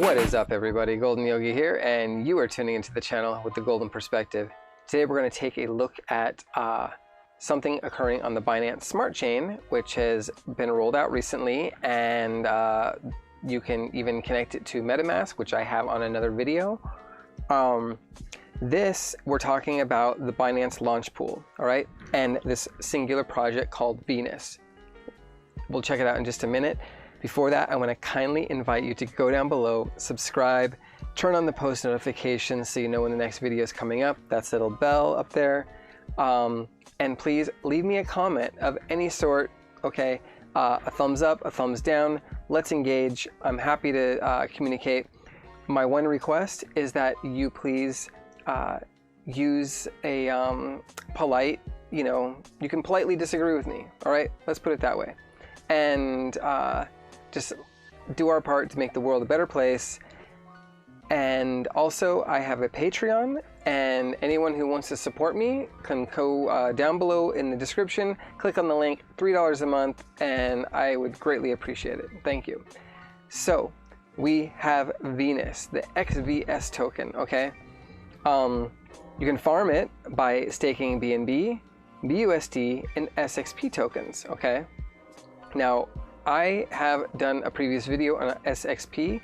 What is up, everybody? Golden Yogi here, and you are tuning into the channel with the Golden Perspective. Today we're going to take a look at something occurring on the Binance Smart Chain, which has been rolled out recently, and you can even connect it to MetaMask, which I have on another video. We're talking about the Binance launch pool, all right, and this singular project called Venus. We'll check it out in just a minute. Before that, I want to kindly invite you to go down below, subscribe, turn on the post notifications so you know when the next video is coming up. That's little bell up there. And please leave me a comment of any sort, okay? A thumbs up, a thumbs down. Let's engage. I'm happy to communicate. My one request is that you please use a polite, you can politely disagree with me, all right? Let's put it that way. And just do our part to make the world a better place. And also, I have a Patreon, and anyone who wants to support me can go down below in the description, click on the link, $3 a month, and I would greatly appreciate it. Thank you. So we have Venus, the XVS token, okay? You can farm it by staking BNB, BUSD, and SXP tokens, okay? Now, I have done a previous video on SXP.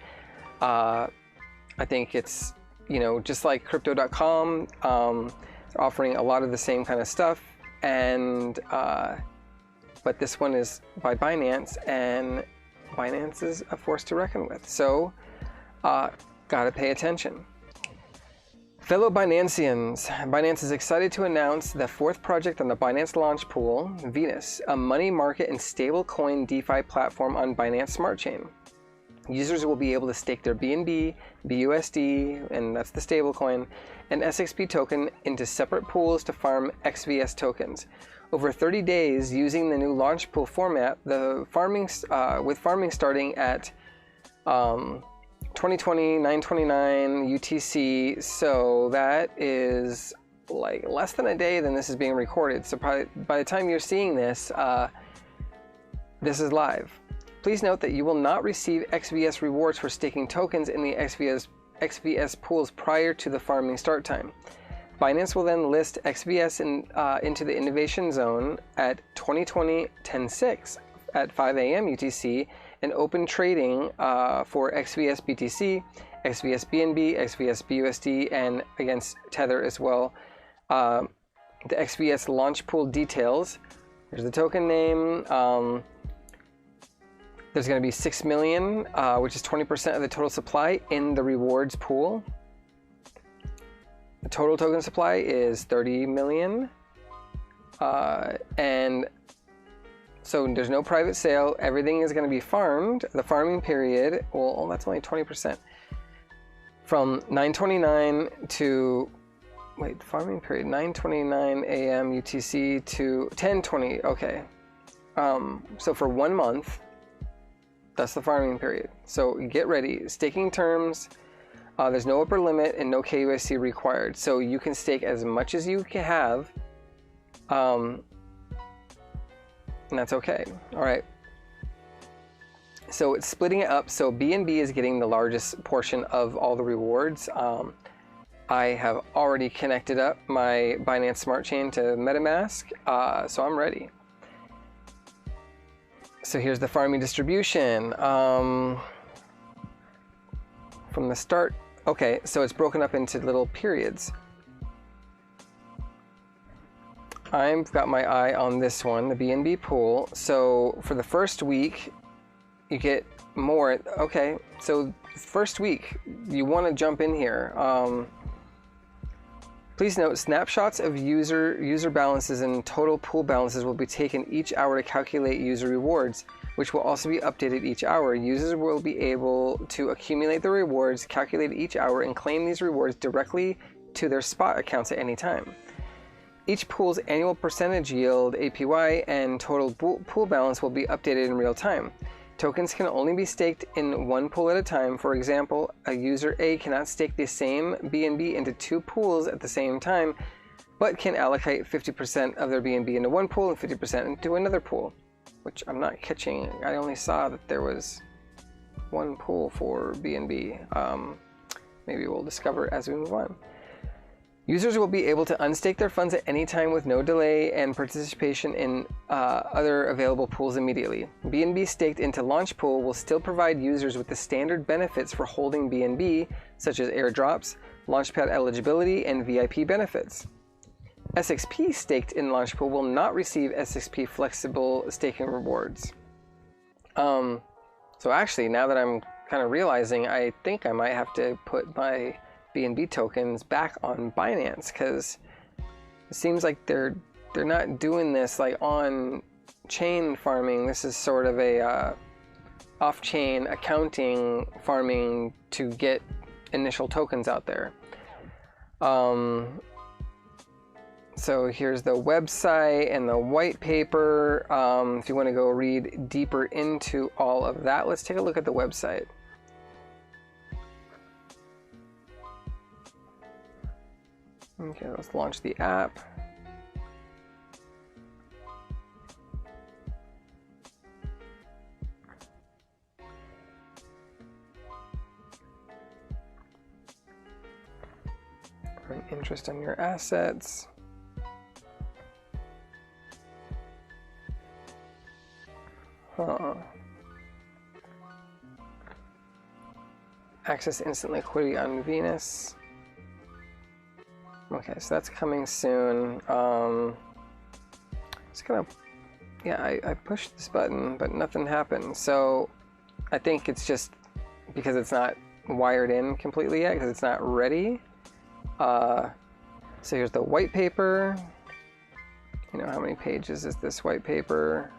I think it's, just like crypto.com, offering a lot of the same kind of stuff. And, but this one is by Binance, and Binance is a force to reckon with. So, gotta pay attention. Fellow Binanceans, Binance is excited to announce the fourth project on the Binance launch pool, Venus, a money market and stablecoin DeFi platform on Binance Smart Chain. Users will be able to stake their BNB, BUSD, and that's the stablecoin, and SXP token into separate pools to farm XVS tokens. Over 30 days, using the new launch pool format, the farming starting at 2020 929 UTC, so that is like less than a day than this is being recorded. So probably by the time you're seeing this, this is live. Please note that you will not receive XVS rewards for staking tokens in the XVS pools prior to the farming start time. Binance will then list XVS into the innovation zone at 2020 10/6 at 5 a.m. UTC, and open trading for XVS BTC, XVS BNB, XVS BUSD, and against Tether as well. The XVS launch pool details. Here's the token name. There's going to be 6 million, which is 20% of the total supply in the rewards pool. The total token supply is 30 million. And so there's no private sale. Everything is going to be farmed. The farming period, well, that's only 20%. From 9:29 to, farming period, 9:29 a.m. UTC to 10:20, okay. So for 1 month, that's the farming period. So get ready. Staking terms, there's no upper limit and no KYC required. So you can stake as much as you can have, and that's okay. All right. So it's splitting it up. So BNB is getting the largest portion of all the rewards. I have already connected up my Binance Smart Chain to MetaMask, so I'm ready. So here's the farming distribution. From the start, okay, so it's broken up into little periods. I've got my eye on this one, the BNB pool. So for the first week, you get more. Okay, so first week, you want to jump in here. Please note, snapshots of user balances and total pool balances will be taken each hour to calculate user rewards, which will also be updated each hour. Users will be able to accumulate the rewards, calculate each hour, and claim these rewards directly to their spot accounts at any time. Each pool's annual percentage yield, APY, and total pool balance will be updated in real time. Tokens can only be staked in one pool at a time. For example, a user A cannot stake the same BNB into 2 pools at the same time, but can allocate 50% of their BNB into one pool and 50% into another pool, which I'm not catching. I only saw that there was one pool for BNB. Maybe we'll discover as we move on. Users will be able to unstake their funds at any time with no delay and participation in other available pools immediately. BNB staked into Launch Pool will still provide users with the standard benefits for holding BNB, such as airdrops, Launchpad eligibility, and VIP benefits. SXP staked in Launch Pool will not receive SXP flexible staking rewards. So actually, now that I'm kind of realizing, I think I might have to put my BNB tokens back on Binance, because it seems like they're not doing this like on chain farming. This is sort of a off-chain accounting farming to get initial tokens out there. So here's the website and the white paper. If you want to go read deeper into all of that, let's take a look at the website. Okay, let's launch the app. Earn interest on your assets. Access instant liquidity on Venus. Okay, so that's coming soon. It's gonna, yeah, I pushed this button, but nothing happened. So I think it's just because it's not wired in completely yet, because it's not ready. So here's the white paper. You know, how many pages is this white paper?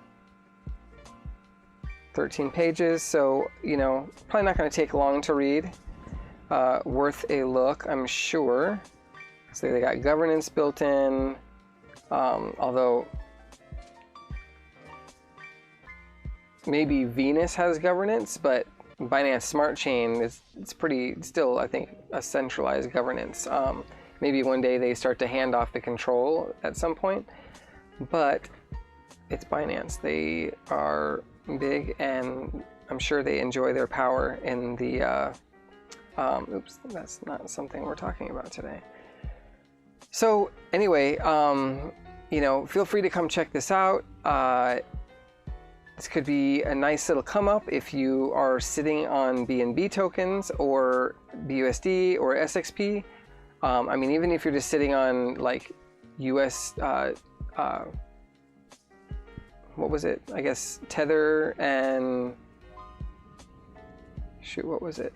13 pages, so, you know, probably not going to take long to read. Worth a look, I'm sure. So they got governance built in, although maybe Venus has governance, but Binance Smart Chain it's pretty still, I think, a centralized governance. Maybe one day they start to hand off the control at some point, but it's Binance. They are big, and I'm sure they enjoy their power in the oops, that's not something we're talking about today. So anyway, you know, feel free to come check this out. This could be a nice little come up if you are sitting on BNB tokens or BUSD or SXP. I mean, even if you're just sitting on like US, what was it? I guess Tether and, shoot, what was it?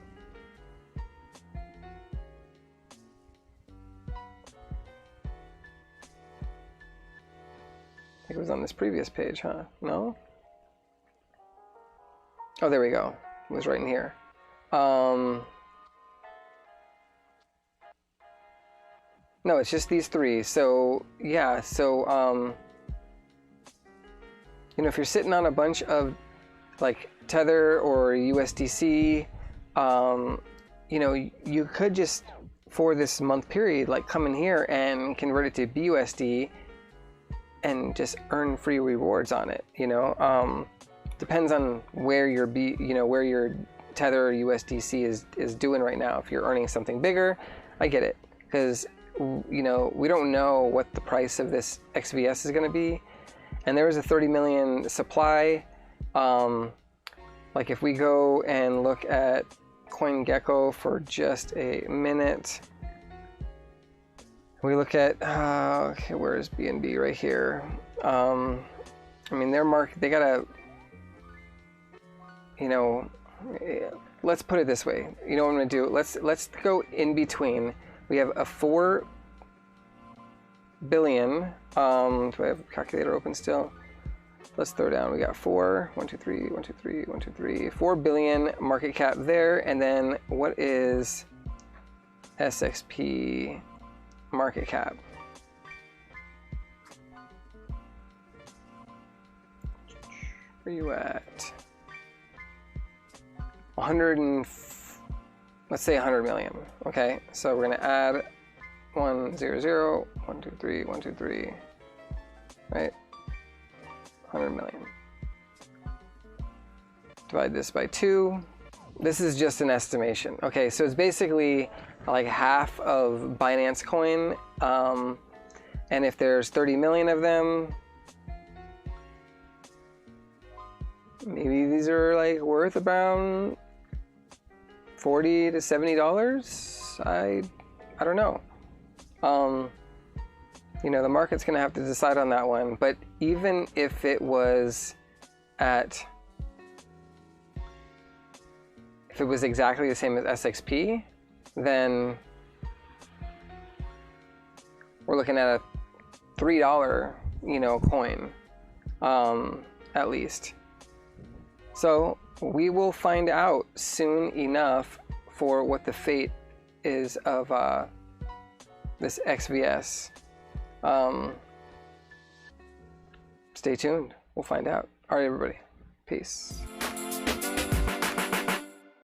I think it was on this previous page, huh? No? Oh, there we go. It was right in here. No, it's just these three. So, yeah, so, you know, if you're sitting on a bunch of like Tether or USDC, you know, you could just, for this month period, like come in here and convert it to BUSD and just earn free rewards on it, you know. Depends on where your where your Tether or USDC is doing right now. If you're earning something bigger, I get it, because you know, we don't know what the price of this XVS is going to be, and there is a 30 million supply. Like if we go and look at CoinGecko for just a minute, we look at okay, where is BNB? Right here. I mean, their market, they got a, you know, let's put it this way. You know what I'm gonna do? Let's go in between. We have a 4 billion. Do I have a calculator open still? Let's throw down. We got 4 billion market cap there, and then what is SXP market cap? Where are you at? 100 and let's say 100 million. Okay, so we're gonna add 1 0 0 1 2 3 1 2 3, right? 100 million. Divide this by 2. this is just an estimation. Okay, so it's basically like half of Binance coin, and if there's 30 million of them, maybe these are like worth about $40 to $70. I don't know. You know, the market's gonna have to decide on that one. But even if it was if it was exactly the same as SXP, then we're looking at a $3, you know, coin, at least. So we will find out soon enough for what the fate is of this XVS. Stay tuned. We'll find out. All right, everybody. Peace.